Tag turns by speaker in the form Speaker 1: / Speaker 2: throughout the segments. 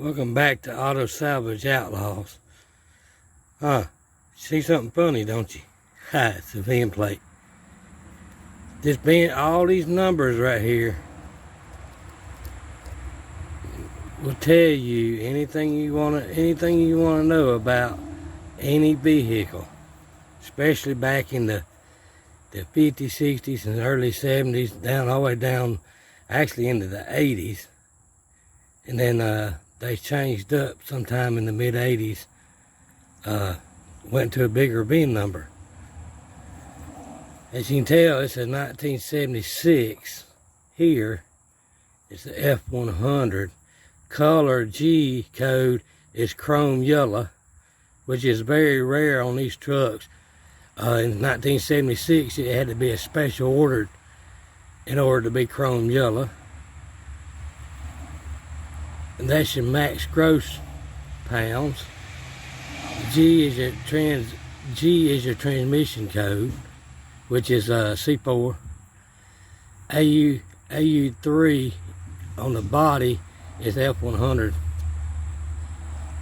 Speaker 1: Welcome back to Auto Salvage Outlaws. See something funny, don't you? Ha, it's a VIN plate. This being all these numbers right here will tell you anything you wanna know about any vehicle, especially back in the 50s, 60s, and early 70s, down all the way down, actually into the 80s, and then they changed up sometime in the mid 80s. Went to a bigger VIN number. As you can tell, it's a 1976 here. It's the F100. Color G code is chrome yellow, which is very rare on these trucks. In 1976, it had to be a special ordered in order to be chrome yellow. And that's your max gross pounds. G is your transmission code, which is C4. AU3 on the body is F100.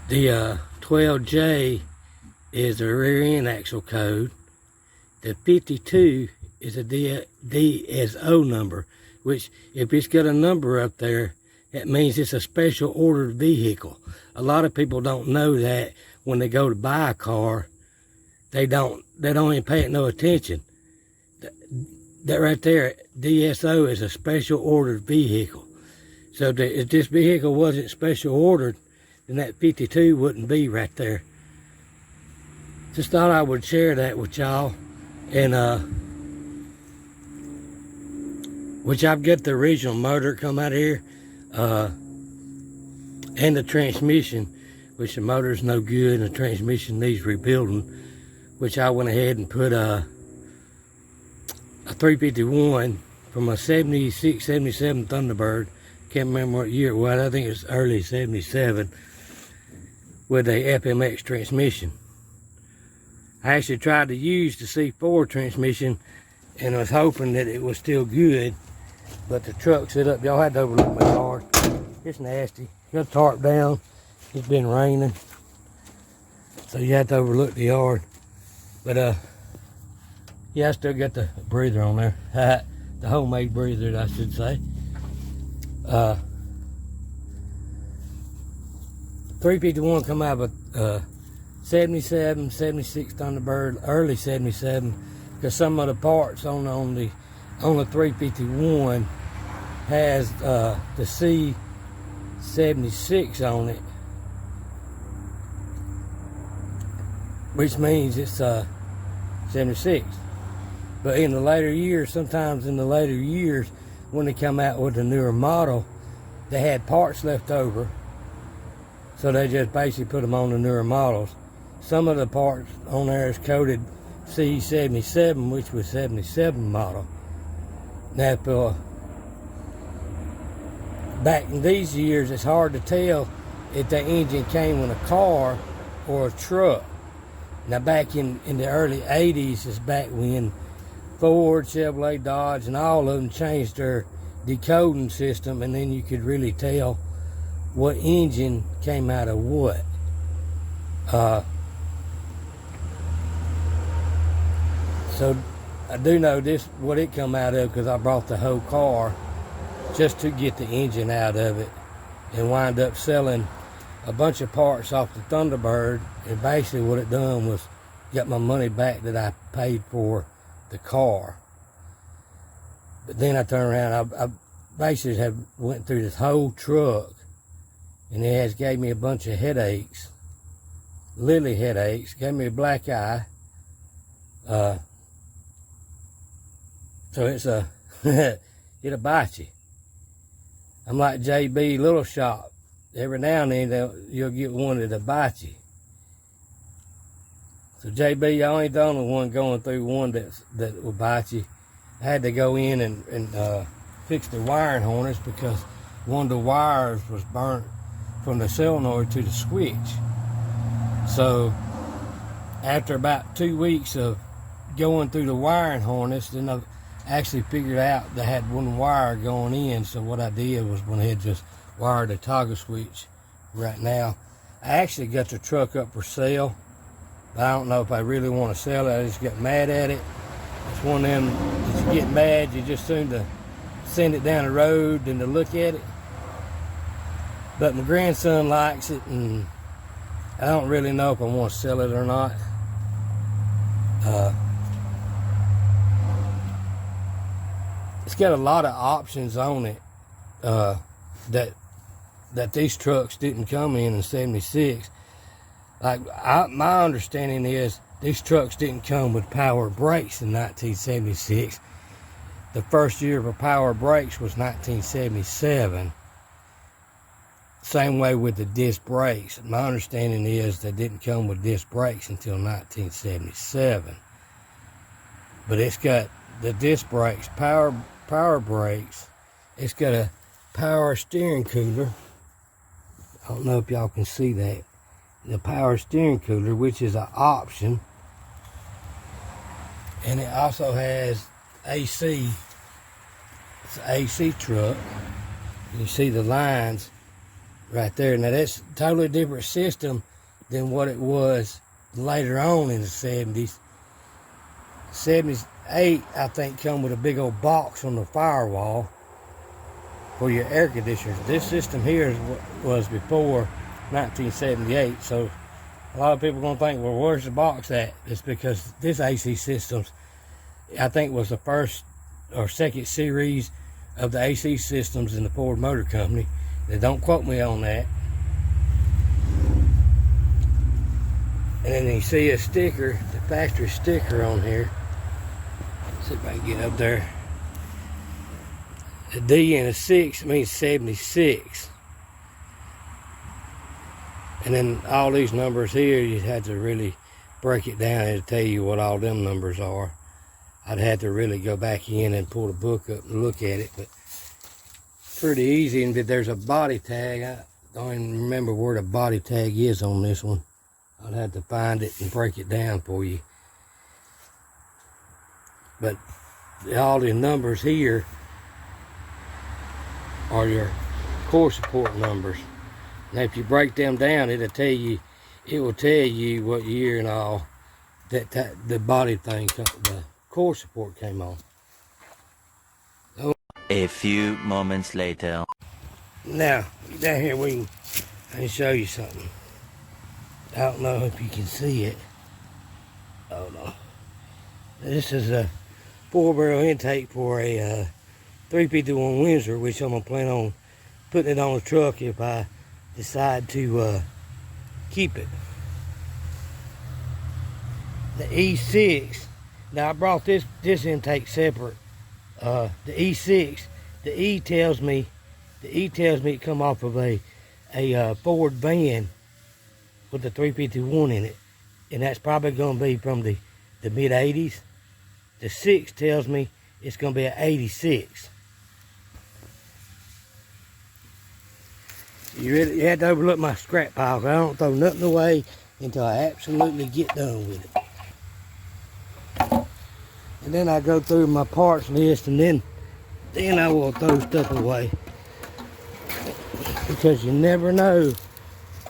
Speaker 1: The 12J is the rear end axle code. The 52 is a DSO number, which if it's got a number up there, that means it's a special ordered vehicle. A lot of people don't know that when they go to buy a car. They don't even pay it no attention. That right there, DSO is a special ordered vehicle. So if this vehicle wasn't special ordered, then that 52 wouldn't be right there. Just thought I would share that with y'all. And which I've got the original motor come out of here, and the transmission, which the motor's no good and the transmission needs rebuilding, which I went ahead and put a 351 from a 76, 77 Thunderbird. Can't remember what year it was. I think it was early 77 with a FMX transmission. I actually tried to use the C4 transmission and I was hoping that it was still good, but the truck set up. Y'all had to overlook my yard. It's nasty. Got the tarp down. It's been raining, so you had to overlook the yard. But yeah, I still got the breather on there. The homemade breather, I should say. 351 come out of 77, 76 Thunderbird, early 77, because some of the parts on the 351 has the C76 on it, which means it's 76. But in the later years, sometimes in the later years, when they come out with a newer model, they had parts left over, so they just basically put them on the newer models. Some of the parts on there is coded C77, which was 77 model. Now, back in these years, it's hard to tell if the engine came in a car or a truck. Now, back in the early 80s is back when Ford, Chevrolet, Dodge, and all of them changed their decoding system, and then you could really tell what engine came out of what. So I do know this, what it come out of, because I brought the whole car just to get the engine out of it and wind up selling a bunch of parts off the Thunderbird. And basically what it done was got my money back that I paid for the car. But then I turned around, I basically have went through this whole truck, and it has gave me a bunch of headaches, lily headaches, gave me a black eye. So it's it'll bite you. I'm like JB Little Shop. Every now and then you'll get one that'll bite you. So JB, y'all ain't the only one going through one that will bite you. I had to go in and fix the wiring harness because one of the wires was burnt from the solenoid to the switch. So after about 2 weeks of going through the wiring harness, then I actually figured out they had one wire going in. So what I did was went ahead and just wired the toggle switch right now. I actually got the truck up for sale, but I don't know if I really want to sell it. I just got mad at it. It's one of them that you get mad, you just soon to send it down the road than to look at it. But my grandson likes it, and I don't really know if I want to sell it or not. It's got a lot of options on it that these trucks didn't come in '76. Like my understanding is these trucks didn't come with power brakes in 1976. The first year for power brakes was 1977. Same way with the disc brakes. My understanding is they didn't come with disc brakes until 1977. But it's got the disc brakes, power brakes. It's got a power steering cooler. I don't know if y'all can see that. The power steering cooler, which is an option. And it also has AC. It's an AC truck. You see the lines right there. Now that's a totally different system than what it was later on in the 70s. 78, I think, come with a big old box on the firewall for your air conditioners. This system here was before 1978, so a lot of people are going to think, well, where's the box at? It's because this AC systems, I think, was the first or second series of the AC systems in the Ford Motor Company. They don't quote me on that. And then you see a sticker, the factory sticker on here. Let's see if I can get up there. A D and a 6 means 76. And then all these numbers here, you had to really break it down and tell you what all them numbers are. I'd have to really go back in and pull the book up and look at it, but pretty easy. And there's a body tag. I don't even remember where the body tag is on this one. I'd have to find it and break it down for you. But all the numbers here are your core support numbers. Now if you break them down, it will tell you what year and all that the body thing, the core support came on.
Speaker 2: A few moments later.
Speaker 1: Now, down here I can show you something. I don't know if you can see it. Oh no. This is a 4-barrel intake for a 351 Windsor, which I'm going to plan on putting it on the truck if I decide to keep it. The E6, now I brought this intake separate. The E6, the E tells me it come off of a Ford van with the 351 in it, and that's probably going to be from the mid 80s. The 6 tells me it's going to be an 86. You have to overlook my scrap pile, 'cause I don't throw nothing away until I absolutely get done with it. And then I go through my parts list, and then I will throw stuff away, because you never know,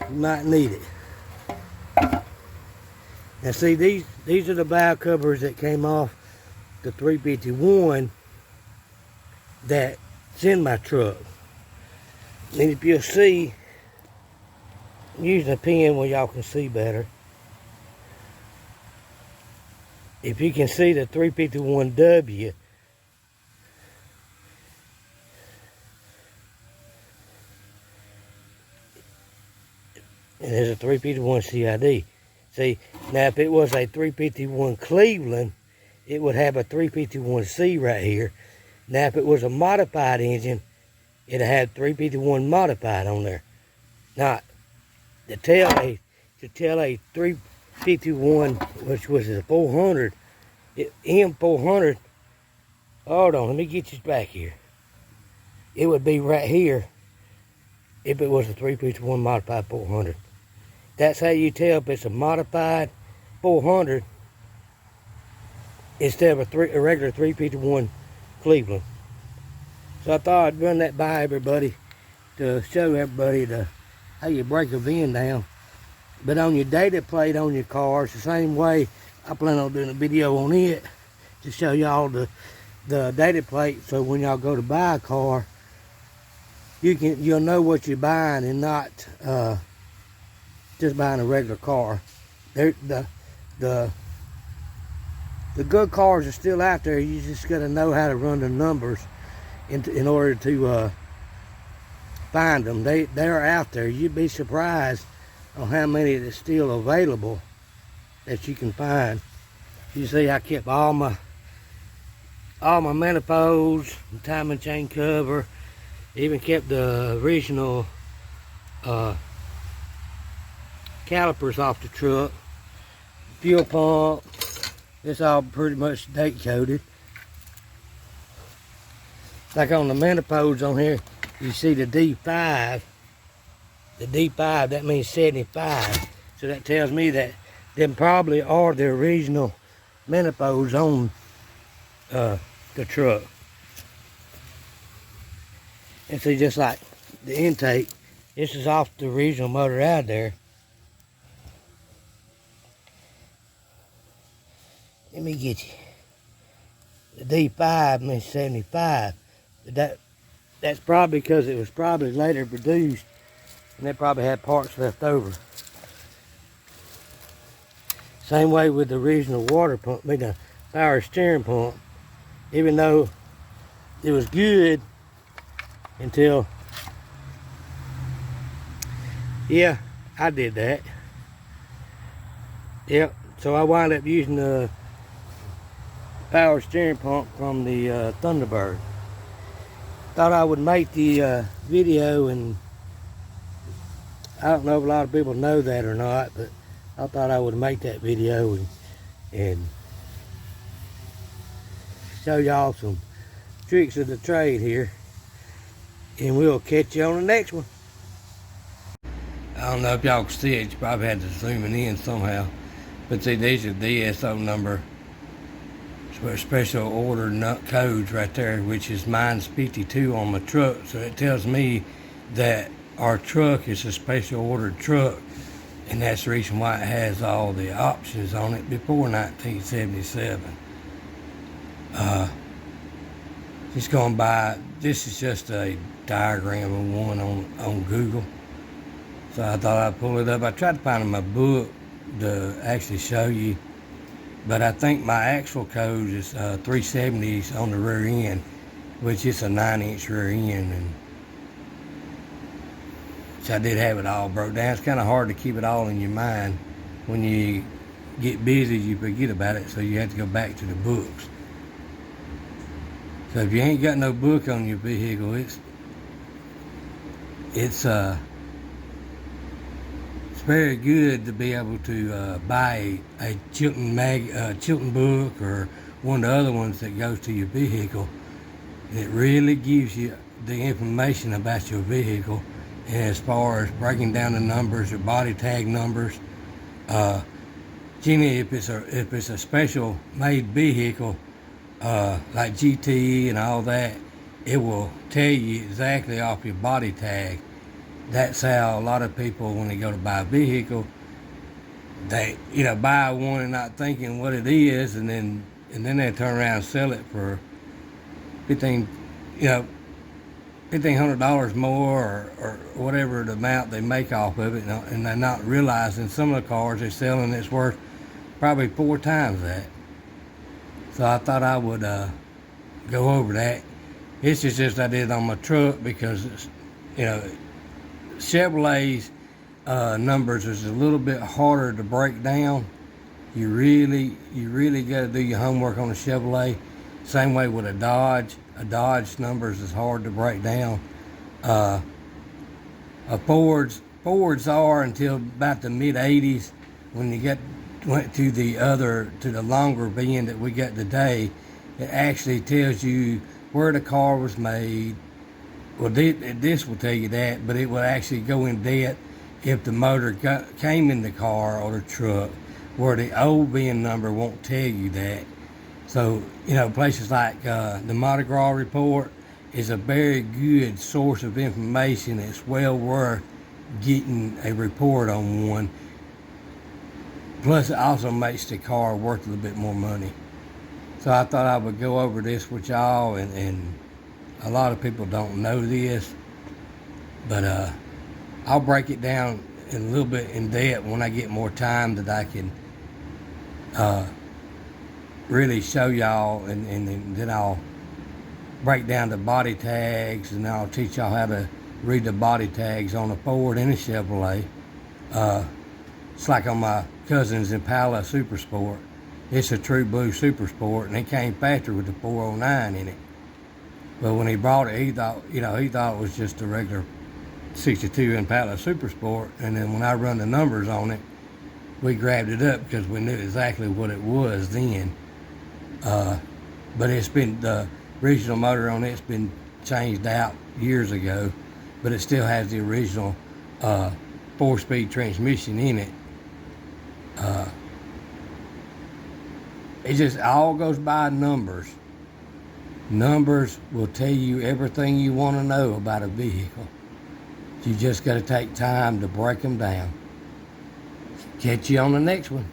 Speaker 1: you might need it. Now see, these are the valve covers that came off the 351 that's in my truck. And if you'll see, I'm using a pen where y'all can see better. If you can see the 351W, and there's a 351 CID. See, now if it was a 351 Cleveland, it would have a 351C right here. Now if it was a modified engine, it'd have 351 modified on there. Now, to tell a 351, which was a 400, M400, hold on, let me get you back here. It would be right here if it was a 351 modified 400. That's how you tell if it's a modified 400 instead of a regular 351 Cleveland. So I thought I'd run that by everybody to show everybody the how you break a VIN down. But on your data plate on your car, it's the same way. I plan on doing a video on it to show y'all the data plate, so when y'all go to buy a car, you'll know what you're buying and not just buying a regular car. The good cars are still out there. You just got to know how to run the numbers in order to find them. They're out there. You'd be surprised on how many that's still available that you can find. You see, I kept all my manifolds, timing chain cover, even kept the original calipers off the truck, fuel pump. It's all pretty much date coded. Like on the manifolds on here, you see the D5. The D5, that means 75. So that tells me that them probably are the original manifolds on the truck. And see, just like the intake, this is off the original motor out there. Let me get you. The D5 means 75. But that's probably because it was probably later produced and they probably had parts left over. Same way with the original water pump, the power steering pump. Even though it was good until, yeah, I did that. Yep, so I wound up using the power steering pump from the Thunderbird. Thought I would make the video, and I don't know if a lot of people know that or not, but I thought I would make that video and show y'all some tricks of the trade here, and we'll catch you on the next one. I don't know if y'all can see it. You probably had to zoom it in somehow, but see, these are DSO number special order codes right there, which is mine's 52 on my truck. So it tells me that our truck is a special ordered truck, and that's the reason why it has all the options on it before 1977. Just going by, this is just a diagram of one on Google. So I thought I'd pull it up. I tried to find in my book to actually show you, but I think my actual code is 370s on the rear end, which is a 9-inch rear end, and so I did have it all broke down. It's kind of hard to keep it all in your mind. When you get busy, you forget about it, so you have to go back to the books. So if you ain't got no book on your vehicle, it's very good to be able to buy a Chilton book or one of the other ones that goes to your vehicle. And it really gives you the information about your vehicle, and as far as breaking down the numbers or body tag numbers. Generally, if it's a special made vehicle like GT and all that, it will tell you exactly off your body tag. That's how a lot of people, when they go to buy a vehicle, they buy one and not thinking what it is, and then they turn around and sell it for $1,500 more or whatever the amount they make off of it, and they're not realizing some of the cars they're selling it's worth probably 4 times that. So I thought I would go over that. This is just I did on my truck because it's, Chevrolet's numbers is a little bit harder to break down. You really got to do your homework on a Chevrolet. Same way with a Dodge. A Dodge numbers is hard to break down. A Fords are until about the mid 80s. When you went to the longer VIN that we got today, it actually tells you where the car was made. Well, this will tell you that, but it will actually go in depth if the motor came in the car or the truck, where the old VIN number won't tell you that. So, places like the Mardi Gras report is a very good source of information. It's well worth getting a report on one. Plus, it also makes the car worth a little bit more money. So I thought I would go over this with y'all, and a lot of people don't know this, but I'll break it down in a little bit in depth when I get more time that I can really show y'all, and then I'll break down the body tags, and I'll teach y'all how to read the body tags on a Ford and a Chevrolet. It's like on my cousin's Impala Super Sport. It's a true blue Super Sport, and it came faster with the 409 in it. But when he brought it, he thought it was just a regular 62 Impala Super Sport. And then when I run the numbers on it, we grabbed it up because we knew exactly what it was then. But it's been, the original motor on it's been changed out years ago, but it still has the original 4-speed transmission in it. It just all goes by numbers. Numbers will tell you everything you want to know about a vehicle. You just got to take time to break them down. Catch you on the next one.